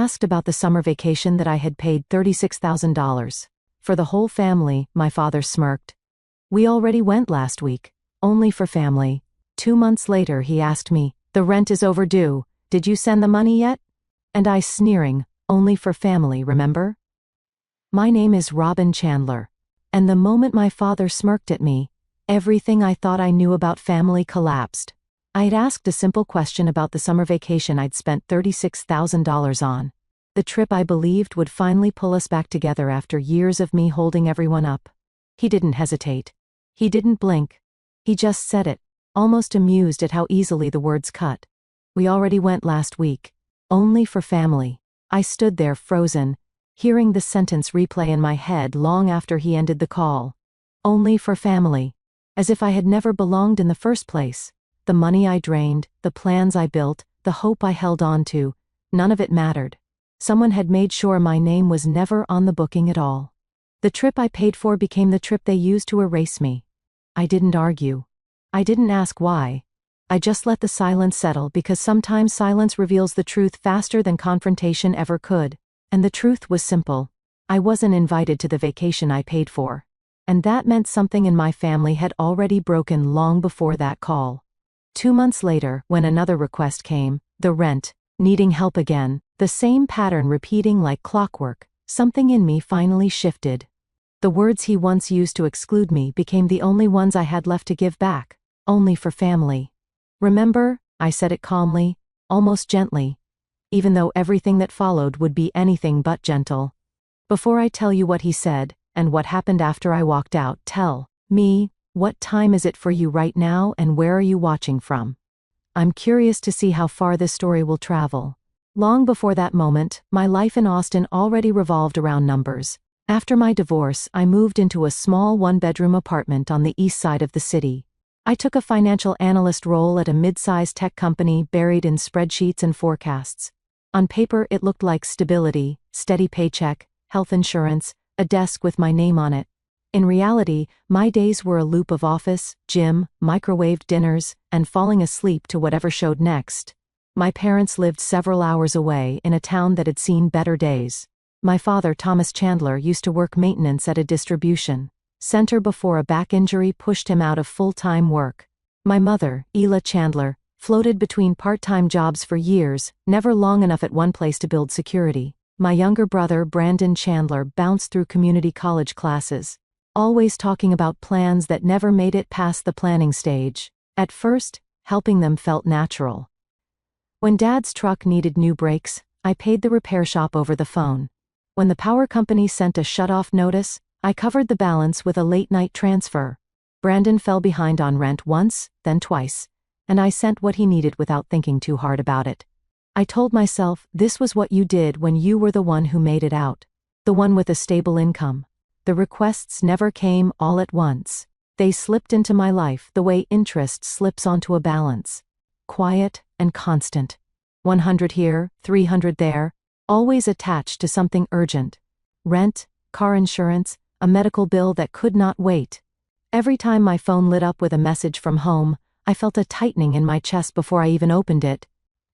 asked about the summer vacation that I had paid $36,000 for the whole family. My father smirked. We already went last week. Only for family. 2 months later he asked me, the rent is overdue. Did you send the money yet? And I sneering, only for family, remember? My name is Robin Chandler. And the moment my father smirked at me, everything I thought I knew about family collapsed. I had asked a simple question about the summer vacation I'd spent $36,000 on. The trip I believed would finally pull us back together after years of me holding everyone up. He didn't hesitate. He didn't blink. He just said it, almost amused at how easily the words cut. We already went last week. Only for family. I stood there frozen, hearing the sentence replay in my head long after he ended the call. Only for family. As if I had never belonged in the first place. The money I drained, the plans I built, the hope I held on to, none of it mattered. Someone had made sure my name was never on the booking at all. The trip I paid for became the trip they used to erase me. I didn't argue. I didn't ask why. I just let the silence settle because sometimes silence reveals the truth faster than confrontation ever could. And the truth was simple. I wasn't invited to the vacation I paid for. And that meant something in my family had already broken long before that call. 2 months later, when another request came, the rent, needing help again, the same pattern repeating like clockwork, something in me finally shifted. The words he once used to exclude me became the only ones I had left to give back, only for family. Remember? I said it calmly, almost gently, even though everything that followed would be anything but gentle. Before I tell you what he said, and what happened after I walked out, tell me, what time is it for you right now and where are you watching from? I'm curious to see how far this story will travel. Long before that moment, my life in Austin already revolved around numbers. After my divorce, I moved into a small one-bedroom apartment on the east side of the city. I took a financial analyst role at a mid-sized tech company buried in spreadsheets and forecasts. On paper, it looked like stability, steady paycheck, health insurance, a desk with my name on it. In reality, my days were a loop of office, gym, microwaved dinners, and falling asleep to whatever showed next. My parents lived several hours away in a town that had seen better days. My father, Thomas Chandler, used to work maintenance at a distribution center before a back injury pushed him out of full-time work. My mother, Ela Chandler, floated between part-time jobs for years, never long enough at one place to build security. My younger brother, Brandon Chandler, bounced through community college classes, always talking about plans that never made it past the planning stage. At first, helping them felt natural. When Dad's truck needed new brakes, I paid the repair shop over the phone. When the power company sent a shut-off notice, I covered the balance with a late-night transfer. Brandon fell behind on rent once, then twice, and I sent what he needed without thinking too hard about it. I told myself this was what you did when you were the one who made it out, the one with a stable income. The requests never came all at once. They slipped into my life the way interest slips onto a balance. Quiet and constant. 100 here, 300 there, always attached to something urgent. Rent, car insurance, a medical bill that could not wait. Every time my phone lit up with a message from home, I felt a tightening in my chest before I even opened it.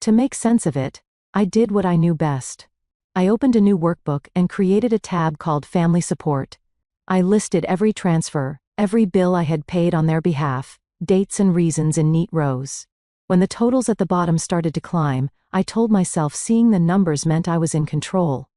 To make sense of it, I did what I knew best. I opened a new workbook and created a tab called Family Support. I listed every transfer, every bill I had paid on their behalf, dates and reasons in neat rows. When the totals at the bottom started to climb, I told myself seeing the numbers meant I was in control.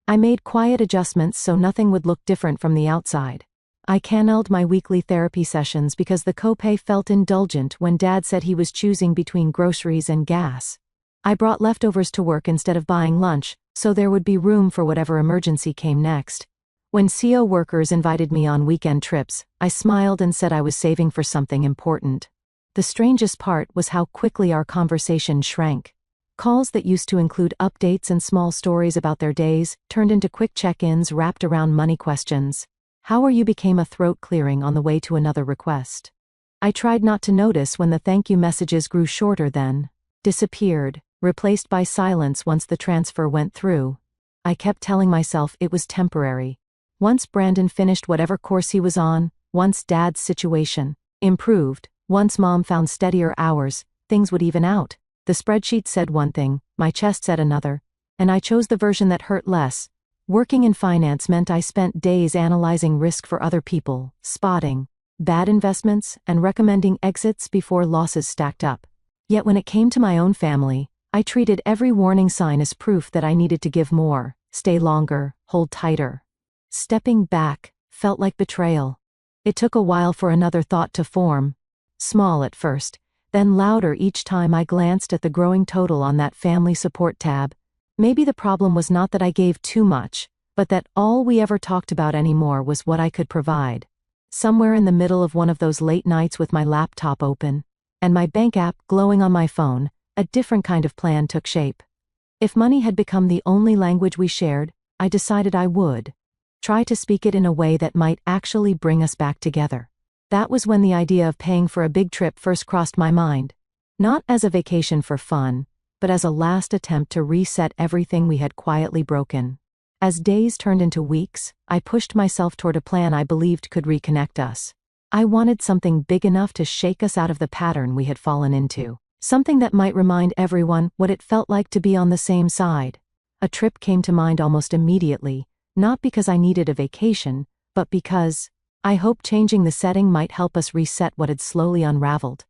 I made quiet adjustments so nothing would look different from the outside. I canceled my weekly therapy sessions because the copay felt indulgent when Dad said he was choosing between groceries and gas. I brought leftovers to work instead of buying lunch, so there would be room for whatever emergency came next. When CO workers invited me on weekend trips, I smiled and said I was saving for something important. The strangest part was how quickly our conversation shrank. Calls that used to include updates and small stories about their days turned into quick check-ins wrapped around money questions. How are you became a throat clearing on the way to another request. I tried not to notice when the thank you messages grew shorter then disappeared, replaced by silence once the transfer went through. I kept telling myself it was temporary. Once Brandon finished whatever course he was on, once Dad's situation improved, once Mom found steadier hours, things would even out. The spreadsheet said one thing, my chest said another, and I chose the version that hurt less. Working in finance meant I spent days analyzing risk for other people, spotting bad investments, and recommending exits before losses stacked up. Yet when it came to my own family, I treated every warning sign as proof that I needed to give more, stay longer, hold tighter. Stepping back felt like betrayal. It took a while for another thought to form, small at first, then louder each time I glanced at the growing total on that family support tab. Maybe the problem was not that I gave too much, but that all we ever talked about anymore was what I could provide. Somewhere in the middle of one of those late nights with my laptop open, and my bank app glowing on my phone, a different kind of plan took shape. If money had become the only language we shared, I decided I would try to speak it in a way that might actually bring us back together. That was when the idea of paying for a big trip first crossed my mind. Not as a vacation for fun, but as a last attempt to reset everything we had quietly broken. As days turned into weeks, I pushed myself toward a plan I believed could reconnect us. I wanted something big enough to shake us out of the pattern we had fallen into. Something that might remind everyone what it felt like to be on the same side. A trip came to mind almost immediately, not because I needed a vacation, but because I hoped changing the setting might help us reset what had slowly unraveled.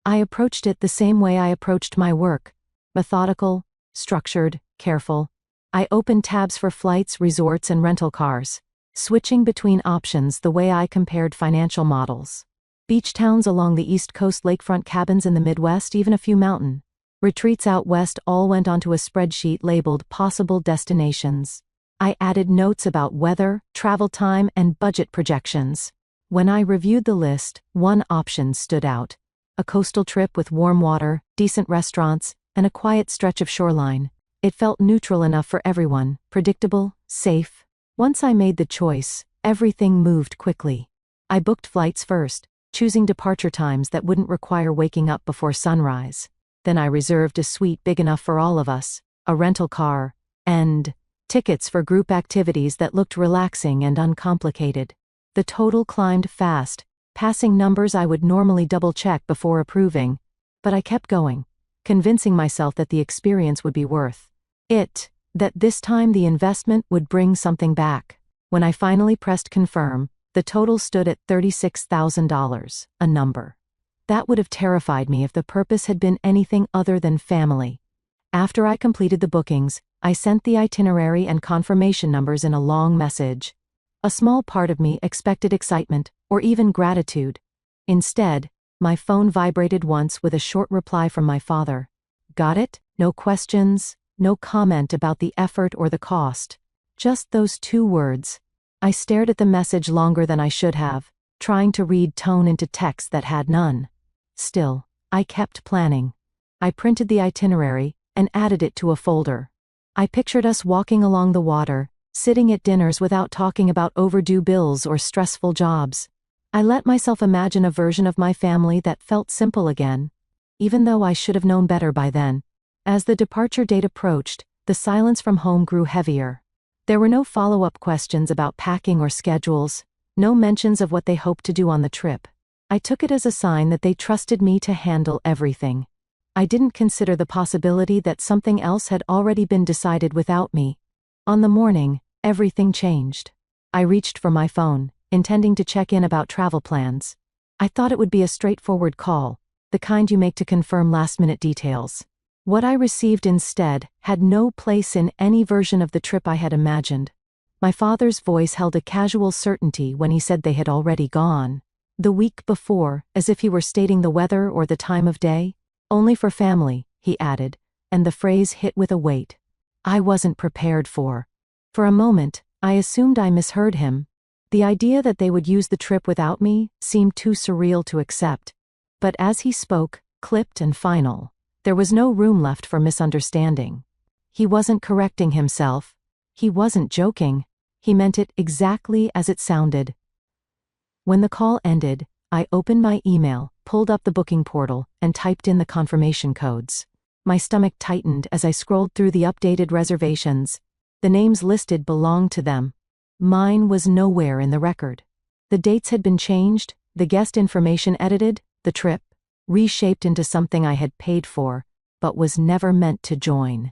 I approached it the same way I approached my work. Methodical, structured, careful. I opened tabs for flights, resorts, and rental cars, switching between options the way I compared financial models. Beach towns along the East Coast, lakefront cabins in the Midwest, even a few mountain retreats out west all went onto a spreadsheet labeled possible destinations. I added notes about weather, travel time, and budget projections. When I reviewed the list, one option stood out. A coastal trip with warm water, decent restaurants, and a quiet stretch of shoreline. It felt neutral enough for everyone, predictable, safe. Once I made the choice, everything moved quickly. I booked flights first, choosing departure times that wouldn't require waking up before sunrise. Then I reserved a suite big enough for all of us, a rental car, and tickets for group activities that looked relaxing and uncomplicated. The total climbed fast, passing numbers I would normally double-check before approving. But I kept going, convincing myself that the experience would be worth it, that this time the investment would bring something back. When I finally pressed confirm, the total stood at $36,000, a number that would have terrified me if the purpose had been anything other than family. After I completed the bookings, I sent the itinerary and confirmation numbers in a long message. A small part of me expected excitement, or even gratitude. Instead, my phone vibrated once with a short reply from my father. Got it? No questions, no comment about the effort or the cost. Just those two words. I stared at the message longer than I should have, trying to read tone into text that had none. Still, I kept planning. I printed the itinerary and added it to a folder. I pictured us walking along the water, sitting at dinners without talking about overdue bills or stressful jobs. I let myself imagine a version of my family that felt simple again, even though I should have known better by then. As the departure date approached, the silence from home grew heavier. There were no follow-up questions about packing or schedules, no mentions of what they hoped to do on the trip. I took it as a sign that they trusted me to handle everything. I didn't consider the possibility that something else had already been decided without me. On the morning, everything changed. I reached for my phone, intending to check in about travel plans. I thought it would be a straightforward call, the kind you make to confirm last-minute details. What I received instead had no place in any version of the trip I had imagined. My father's voice held a casual certainty when he said they had already gone. The week before, as if he were stating the weather or the time of day. Only for family, he added, and the phrase hit with a weight I wasn't prepared for. For a moment, I assumed I misheard him. The idea that they would use the trip without me seemed too surreal to accept. But as he spoke, clipped and final, there was no room left for misunderstanding. He wasn't correcting himself. He wasn't joking. He meant it exactly as it sounded. When the call ended, I opened my email, pulled up the booking portal, and typed in the confirmation codes. My stomach tightened as I scrolled through the updated reservations. The names listed belonged to them. Mine was nowhere in the record. The dates had been changed, the guest information edited, the trip reshaped into something I had paid for, but was never meant to join.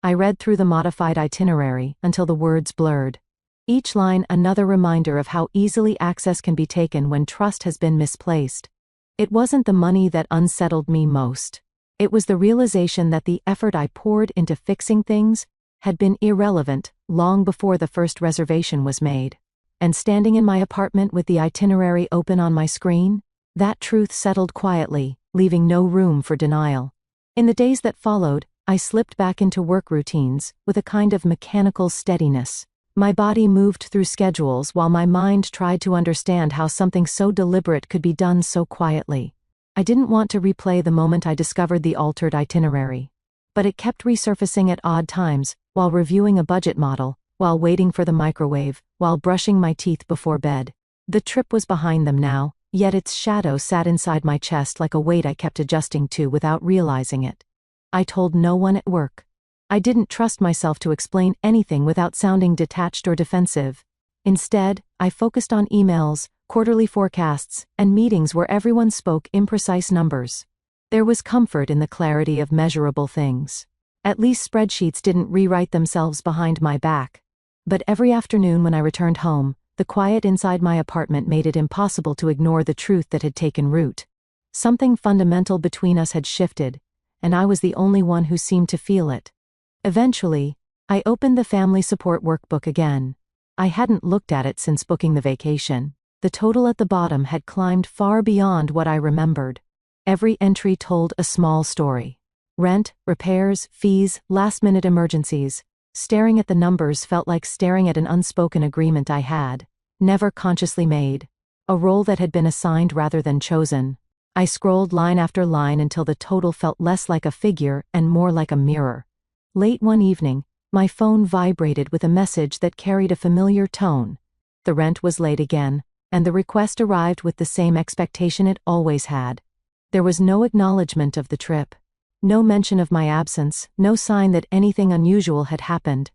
I read through the modified itinerary until the words blurred. Each line another reminder of how easily access can be taken when trust has been misplaced. It wasn't the money that unsettled me most. It was the realization that the effort I poured into fixing things had been irrelevant long before the first reservation was made. And standing in my apartment with the itinerary open on my screen, that truth settled quietly, leaving no room for denial. In the days that followed, I slipped back into work routines with a kind of mechanical steadiness. My body moved through schedules while my mind tried to understand how something so deliberate could be done so quietly. I didn't want to replay the moment I discovered the altered itinerary. But it kept resurfacing at odd times, while reviewing a budget model, while waiting for the microwave, while brushing my teeth before bed. The trip was behind them now, yet its shadow sat inside my chest like a weight I kept adjusting to without realizing it. I told no one at work. I didn't trust myself to explain anything without sounding detached or defensive. Instead, I focused on emails, quarterly forecasts, and meetings where everyone spoke imprecise numbers. There was comfort in the clarity of measurable things. At least spreadsheets didn't rewrite themselves behind my back. But every afternoon when I returned home, the quiet inside my apartment made it impossible to ignore the truth that had taken root. Something fundamental between us had shifted, and I was the only one who seemed to feel it. Eventually, I opened the family support workbook again. I hadn't looked at it since booking the vacation. The total at the bottom had climbed far beyond what I remembered. Every entry told a small story. Rent, repairs, fees, last-minute emergencies. Staring at the numbers felt like staring at an unspoken agreement I had, never consciously made. A role that had been assigned rather than chosen. I scrolled line after line until the total felt less like a figure and more like a mirror. Late one evening, my phone vibrated with a message that carried a familiar tone. The rent was late again, and the request arrived with the same expectation it always had. There was no acknowledgement of the trip. No mention of my absence, no sign that anything unusual had happened.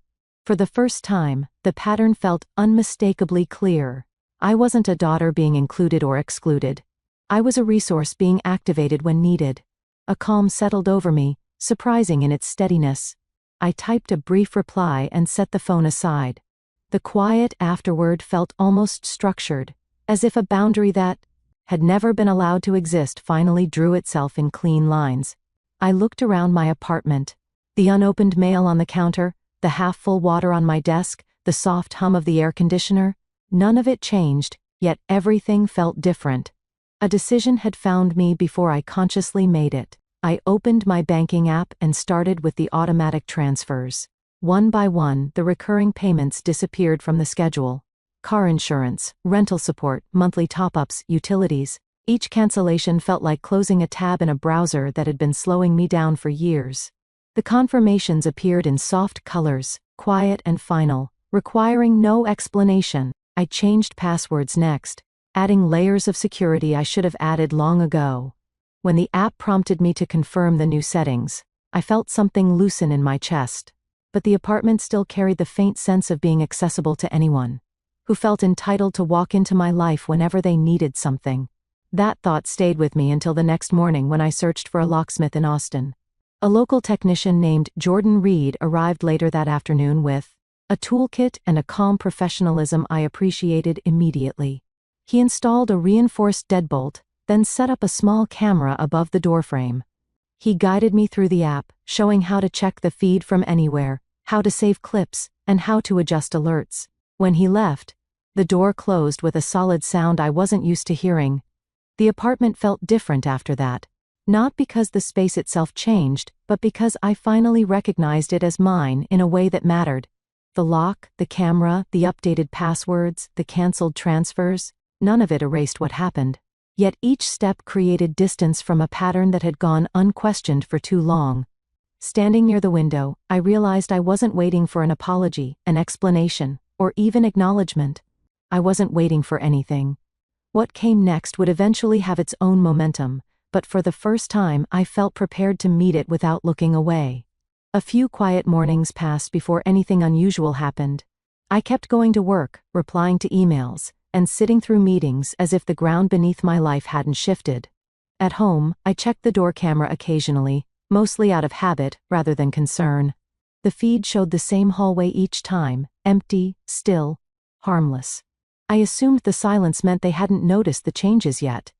For the first time, the pattern felt unmistakably clear. I wasn't a daughter being included or excluded. I was a resource being activated when needed. A calm settled over me, surprising in its steadiness. I typed a brief reply and set the phone aside. The quiet afterward felt almost structured, as if a boundary that had never been allowed to exist finally drew itself in clean lines. I looked around my apartment. The unopened mail on the counter, the half-full water on my desk, the soft hum of the air conditioner. None of it changed, yet everything felt different. A decision had found me before I consciously made it. I opened my banking app and started with the automatic transfers. One by one, the recurring payments disappeared from the schedule. Car insurance, rental support, monthly top-ups, utilities. Each cancellation felt like closing a tab in a browser that had been slowing me down for years. The confirmations appeared in soft colors, quiet and final, requiring no explanation. I changed passwords next, adding layers of security I should have added long ago. When the app prompted me to confirm the new settings, I felt something loosen in my chest. But the apartment still carried the faint sense of being accessible to anyone who felt entitled to walk into my life whenever they needed something. That thought stayed with me until the next morning when I searched for a locksmith in Austin. A local technician named Jordan Reed arrived later that afternoon with a toolkit and a calm professionalism I appreciated immediately. He installed a reinforced deadbolt, then set up a small camera above the doorframe. He guided me through the app, showing how to check the feed from anywhere, how to save clips, and how to adjust alerts. When he left, the door closed with a solid sound I wasn't used to hearing. The apartment felt different after that. Not because the space itself changed, but because I finally recognized it as mine in a way that mattered. The lock, the camera, the updated passwords, the canceled transfers, none of it erased what happened. Yet each step created distance from a pattern that had gone unquestioned for too long. Standing near the window, I realized I wasn't waiting for an apology, an explanation, or even acknowledgement. I wasn't waiting for anything. What came next would eventually have its own momentum, but for the first time I felt prepared to meet it without looking away. A few quiet mornings passed before anything unusual happened. I kept going to work, replying to emails, and sitting through meetings as if the ground beneath my life hadn't shifted. At home, I checked the door camera occasionally, mostly out of habit rather than concern. The feed showed the same hallway each time, empty, still, harmless. I assumed the silence meant they hadn't noticed the changes yet.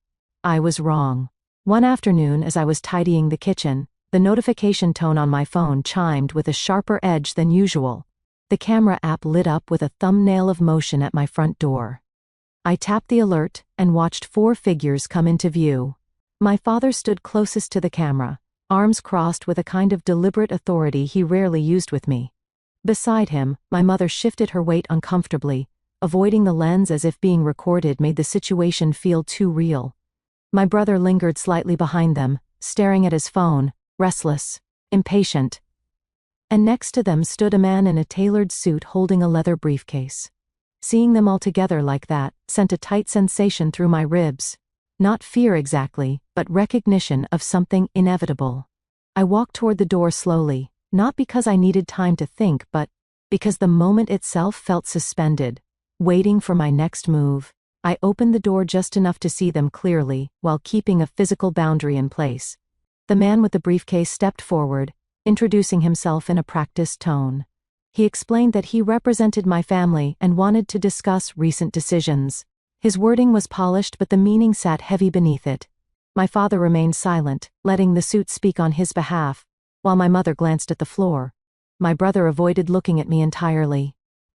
I was wrong. One afternoon, as I was tidying the kitchen, the notification tone on my phone chimed with a sharper edge than usual. The camera app lit up with a thumbnail of motion at my front door. I tapped the alert and watched 4 figures come into view. My father stood closest to the camera, arms crossed with a kind of deliberate authority he rarely used with me. Beside him, my mother shifted her weight uncomfortably, avoiding the lens as if being recorded made the situation feel too real. My brother lingered slightly behind them, staring at his phone, restless, impatient. And next to them stood a man in a tailored suit holding a leather briefcase. Seeing them all together like that sent a tight sensation through my ribs. Not fear exactly, but recognition of something inevitable. I walked toward the door slowly, not because I needed time to think, but because the moment itself felt suspended, waiting for my next move. I opened the door just enough to see them clearly, while keeping a physical boundary in place. The man with the briefcase stepped forward, introducing himself in a practiced tone. He explained that he represented my family and wanted to discuss recent decisions. His wording was polished, but the meaning sat heavy beneath it. My father remained silent, letting the suit speak on his behalf, while my mother glanced at the floor. My brother avoided looking at me entirely.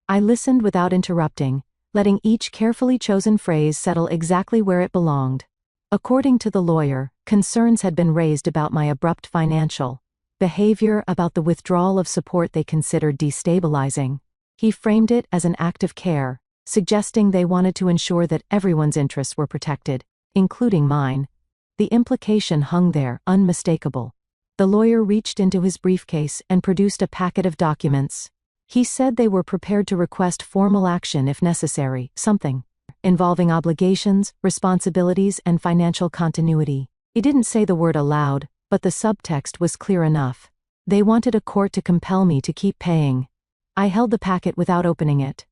I listened without interrupting, letting each carefully chosen phrase settle exactly where it belonged. According to the lawyer, concerns had been raised about my abrupt financial behavior, about the withdrawal of support they considered destabilizing. He framed it as an act of care, suggesting they wanted to ensure that everyone's interests were protected, including mine. The implication hung there, unmistakable. The lawyer reached into his briefcase and produced a packet of documents. He said they were prepared to request formal action if necessary, something involving obligations, responsibilities, and financial continuity. He didn't say the word aloud, but the subtext was clear enough. They wanted a court to compel me to keep paying. I held the packet without opening it.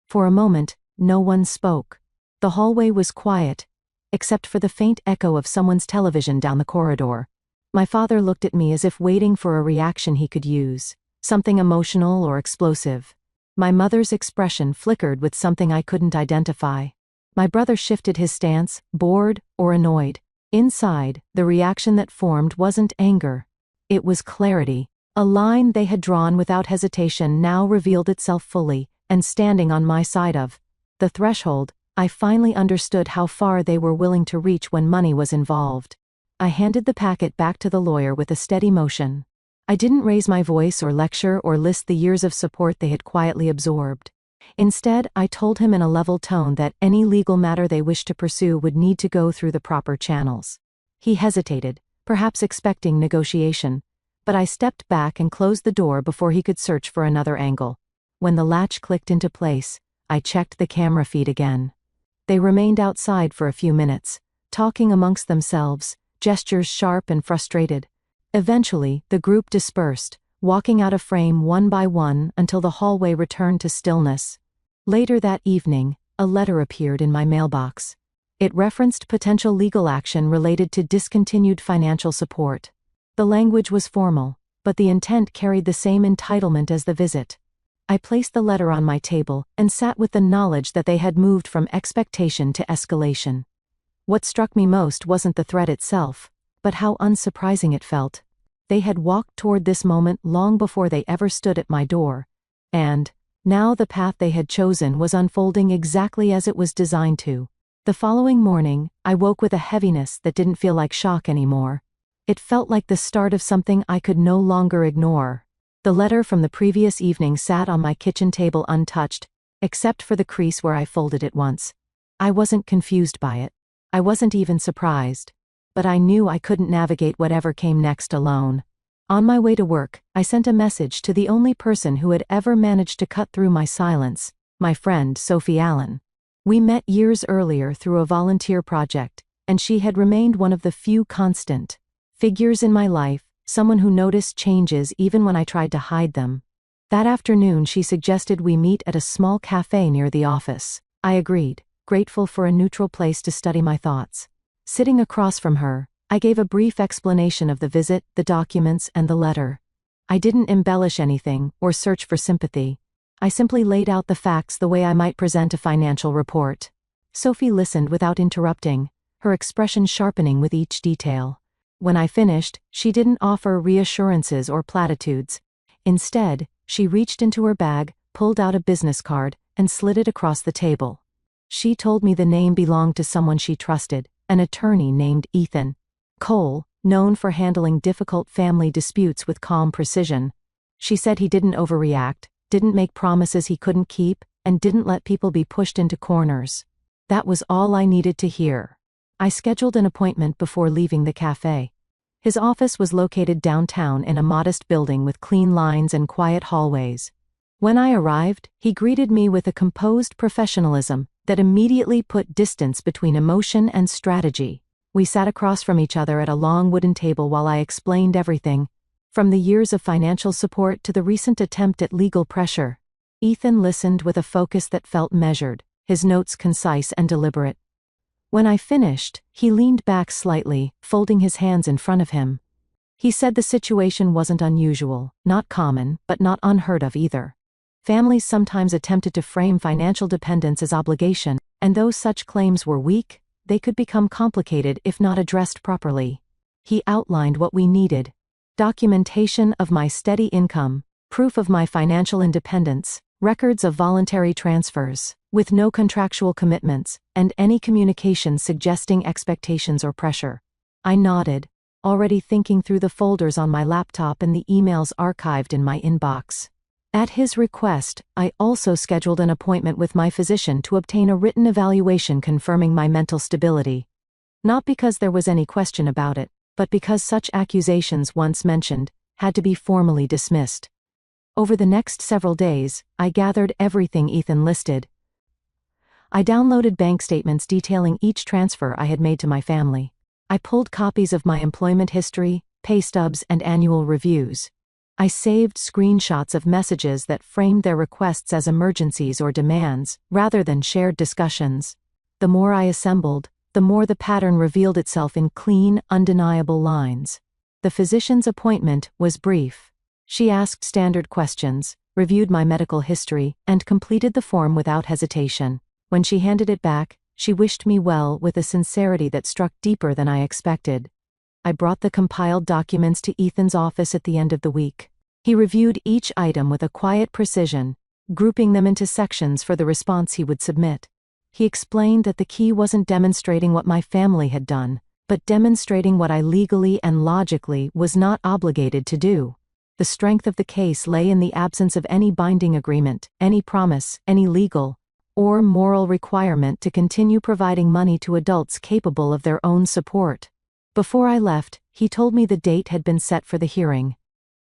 For a moment, no one spoke. The hallway was quiet, except for the faint echo of someone's television down the corridor. My father looked at me as if waiting for a reaction he could use, something emotional or explosive. My mother's expression flickered with something I couldn't identify. My brother shifted his stance, bored or annoyed. Inside, the reaction that formed wasn't anger. It was clarity. A line they had drawn without hesitation now revealed itself fully, and standing on my side of the threshold, I finally understood how far they were willing to reach when money was involved. I handed the packet back to the lawyer with a steady motion. I didn't raise my voice or lecture or list the years of support they had quietly absorbed. Instead, I told him in a level tone that any legal matter they wished to pursue would need to go through the proper channels. He hesitated, perhaps expecting negotiation, but I stepped back and closed the door before he could search for another angle. When the latch clicked into place, I checked the camera feed again. They remained outside for a few minutes, talking amongst themselves, gestures sharp and frustrated. Eventually, the group dispersed, walking out of frame one by one until the hallway returned to stillness. Later that evening, a letter appeared in my mailbox. It referenced potential legal action related to discontinued financial support. The language was formal, but the intent carried the same entitlement as the visit. I placed the letter on my table and sat with the knowledge that they had moved from expectation to escalation. What struck me most wasn't the threat itself, but how unsurprising it felt. They had walked toward this moment long before they ever stood at my door, and now the path they had chosen was unfolding exactly as it was designed to. The following morning, I woke with a heaviness that didn't feel like shock anymore. It felt like the start of something I could no longer ignore. The letter from the previous evening sat on my kitchen table untouched, except for the crease where I folded it once. I wasn't confused by it. I wasn't even surprised. But I knew I couldn't navigate whatever came next alone. On my way to work, I sent a message to the only person who had ever managed to cut through my silence, my friend Sophie Allen. We met years earlier through a volunteer project, and she had remained one of the few constant figures in my life, someone who noticed changes even when I tried to hide them. That afternoon she suggested we meet at a small cafe near the office. I agreed, grateful for a neutral place to study my thoughts. Sitting across from her, I gave a brief explanation of the visit, the documents, and the letter. I didn't embellish anything or search for sympathy. I simply laid out the facts the way I might present a financial report. Sophie listened without interrupting, her expression sharpening with each detail. When I finished, she didn't offer reassurances or platitudes. Instead, she reached into her bag, pulled out a business card, and slid it across the table. She told me the name belonged to someone she trusted, an attorney named Ethan Cole, known for handling difficult family disputes with calm precision. She said he didn't overreact, didn't make promises he couldn't keep, and didn't let people be pushed into corners. That was all I needed to hear. I scheduled an appointment before leaving the cafe. His office was located downtown in a modest building with clean lines and quiet hallways. When I arrived, he greeted me with a composed professionalism that immediately put distance between emotion and strategy. We sat across from each other at a long wooden table while I explained everything, from the years of financial support to the recent attempt at legal pressure. Ethan listened with a focus that felt measured, his notes concise and deliberate. When I finished, he leaned back slightly, folding his hands in front of him. He said the situation wasn't unusual, not common, but not unheard of either. Families sometimes attempted to frame financial dependence as obligation, and though such claims were weak, they could become complicated if not addressed properly. He outlined what we needed: documentation of my steady income, proof of my financial independence, records of voluntary transfers, with no contractual commitments, and any communication suggesting expectations or pressure. I nodded, already thinking through the folders on my laptop and the emails archived in my inbox. At his request, I also scheduled an appointment with my physician to obtain a written evaluation confirming my mental stability. Not because there was any question about it, but because such accusations once mentioned had to be formally dismissed. Over the next several days, I gathered everything Ethan listed. I downloaded bank statements detailing each transfer I had made to my family. I pulled copies of my employment history, pay stubs, and annual reviews. I saved screenshots of messages that framed their requests as emergencies or demands, rather than shared discussions. The more I assembled, the more the pattern revealed itself in clean, undeniable lines. The physician's appointment was brief. She asked standard questions, reviewed my medical history, and completed the form without hesitation. When she handed it back, she wished me well with a sincerity that struck deeper than I expected. I brought the compiled documents to Ethan's office at the end of the week. He reviewed each item with a quiet precision, grouping them into sections for the response he would submit. He explained that the key wasn't demonstrating what my family had done, but demonstrating what I legally and logically was not obligated to do. The strength of the case lay in the absence of any binding agreement, any promise, any legal or moral requirement to continue providing money to adults capable of their own support. Before I left, he told me the date had been set for the hearing.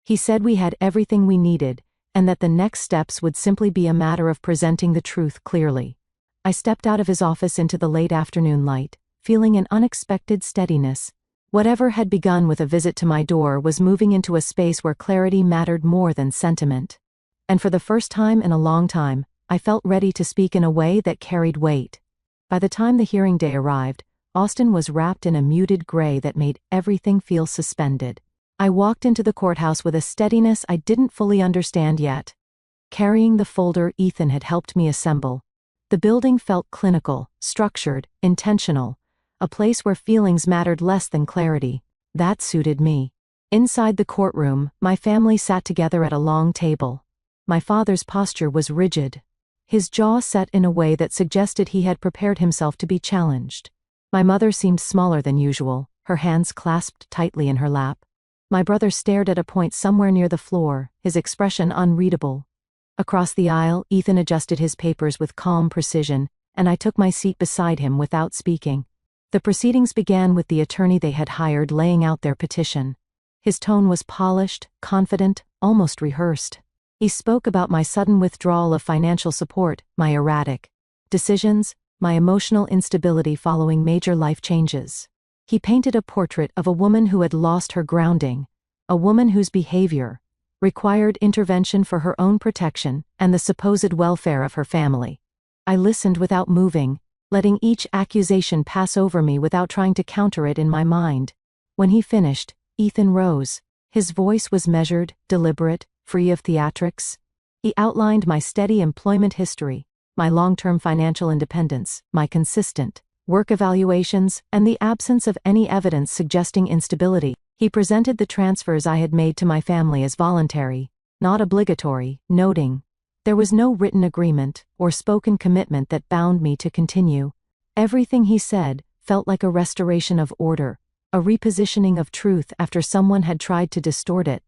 He said we had everything we needed, and that the next steps would simply be a matter of presenting the truth clearly. I stepped out of his office into the late afternoon light, feeling an unexpected steadiness. Whatever had begun with a visit to my door was moving into a space where clarity mattered more than sentiment. And for the first time in a long time, I felt ready to speak in a way that carried weight. By the time the hearing day arrived, Austin was wrapped in a muted gray that made everything feel suspended. I walked into the courthouse with a steadiness I didn't fully understand yet. Carrying the folder Ethan had helped me assemble, the building felt clinical, structured, intentional, a place where feelings mattered less than clarity. That suited me. Inside the courtroom, my family sat together at a long table. My father's posture was rigid, his jaw set in a way that suggested he had prepared himself to be challenged. My mother seemed smaller than usual, her hands clasped tightly in her lap. My brother stared at a point somewhere near the floor, his expression unreadable. Across the aisle, Ethan adjusted his papers with calm precision, and I took my seat beside him without speaking. The proceedings began with the attorney they had hired laying out their petition. His tone was polished, confident, almost rehearsed. He spoke about my sudden withdrawal of financial support, my erratic decisions, my emotional instability following major life changes. He painted a portrait of a woman who had lost her grounding, a woman whose behavior required intervention for her own protection and the supposed welfare of her family. I listened without moving, letting each accusation pass over me without trying to counter it in my mind. When he finished, Ethan rose, His voice was measured, deliberate, free of theatrics. He outlined my steady employment history, my long-term financial independence, my consistent work evaluations, and the absence of any evidence suggesting instability. He presented the transfers I had made to my family as voluntary, not obligatory, noting, "There was no written agreement or spoken commitment that bound me to continue." Everything he said felt like a restoration of order, a repositioning of truth after someone had tried to distort it.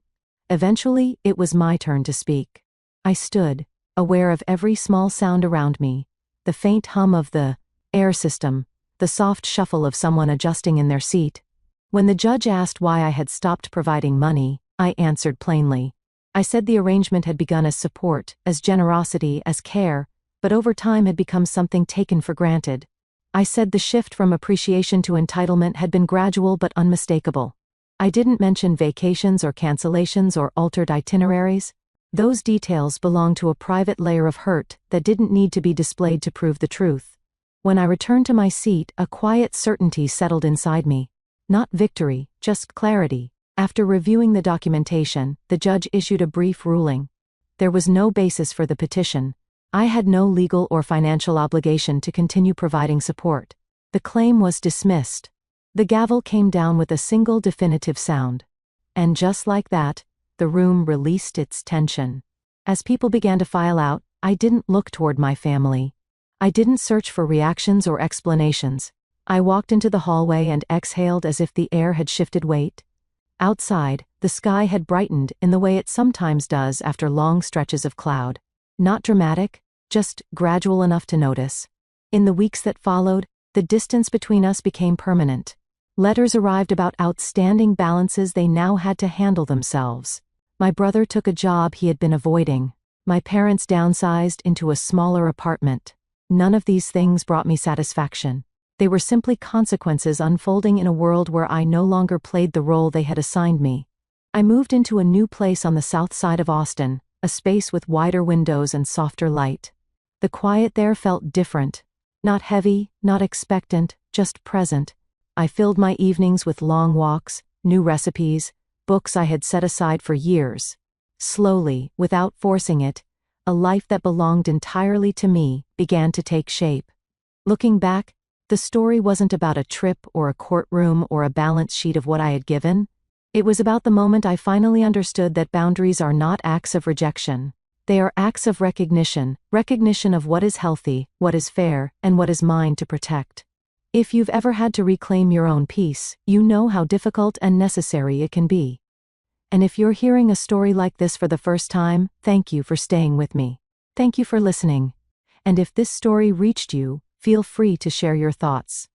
Eventually, it was my turn to speak. I stood, aware of every small sound around me, the faint hum of the air system, the soft shuffle of someone adjusting in their seat. When the judge asked why I had stopped providing money, I answered plainly. I said the arrangement had begun as support, as generosity, as care, but over time had become something taken for granted. I said the shift from appreciation to entitlement had been gradual but unmistakable. I didn't mention vacations or cancellations or altered itineraries. Those details belonged to a private layer of hurt that didn't need to be displayed to prove the truth. When I returned to my seat, a quiet certainty settled inside me. Not victory, just clarity. After reviewing the documentation, the judge issued a brief ruling. There was no basis for the petition. I had no legal or financial obligation to continue providing support. The claim was dismissed. The gavel came down with a single definitive sound. And just like that, the room released its tension. As people began to file out, I didn't look toward my family. I didn't search for reactions or explanations. I walked into the hallway and exhaled as if the air had shifted weight. Outside, the sky had brightened in the way it sometimes does after long stretches of cloud. Not dramatic, just gradual enough to notice. In the weeks that followed, the distance between us became permanent. Letters arrived about outstanding balances they now had to handle themselves. My brother took a job he had been avoiding. My parents downsized into a smaller apartment. None of these things brought me satisfaction. They were simply consequences unfolding in a world where I no longer played the role they had assigned me. I moved into a new place on the south side of Austin, a space with wider windows and softer light. The quiet there felt different. Not heavy, not expectant, just present. I filled my evenings with long walks, new recipes, books I had set aside for years. Slowly, without forcing it, a life that belonged entirely to me began to take shape. Looking back, the story wasn't about a trip or a courtroom or a balance sheet of what I had given. It was about the moment I finally understood that boundaries are not acts of rejection. They are acts of recognition of what is healthy, what is fair, and what is mine to protect. If you've ever had to reclaim your own peace, you know how difficult and necessary it can be. And if you're hearing a story like this for the first time, thank you for staying with me. Thank you for listening. And if this story reached you, feel free to share your thoughts.